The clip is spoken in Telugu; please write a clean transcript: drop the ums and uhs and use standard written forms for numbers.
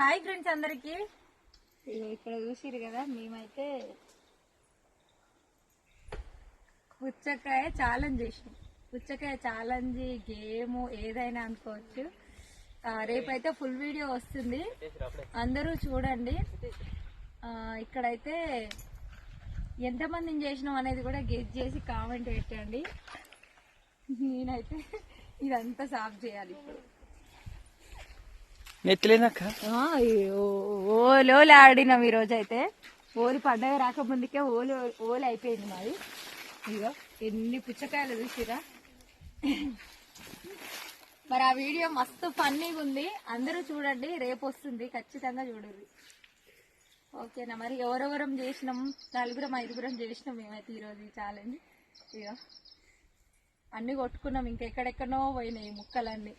హాయ్ ఫ్రెండ్స్ అందరికి. ఇక్కడ చూసిరు కదా, మేమైతే పుచ్చకాయ ఛాలెంజ్ చేసినాం. పుచ్చకాయ ఛాలెంజ్ గేమ్ ఏదైనా అనుకోవచ్చు. రేపైతే ఫుల్ వీడియో వస్తుంది, అందరూ చూడండి. ఇక్కడైతే ఎంతమందిని చేసినాం అనేది కూడా గెస్ చేసి కామెంట్ పెట్టండి. నేనైతే ఇదంతా సాఫ్ చేయాలి ఇప్పుడు. ఓలోలు ఆడినాం ఈరోజు అయితే. ఓలి పండగ రాకముందుకే ఓలి అయిపోయింది మాది. ఇగో ఎన్ని పుచ్చకాయలు చూసిరా. మరి ఆ వీడియో మస్తు ఫన్నీగా ఉంది, అందరూ చూడండి. రేపు వస్తుంది, ఖచ్చితంగా చూడండి. ఓకేనా? మరి ఎవరెవరం చేసినాం, 4-5 చేసినాం మేమైతే ఈరోజు ఈ ఛాలెంజ్. ఇక అన్ని కొట్టుకున్నాం, ఇంకెక్కడెక్కడో పోయినాయి ముక్కలన్నీ.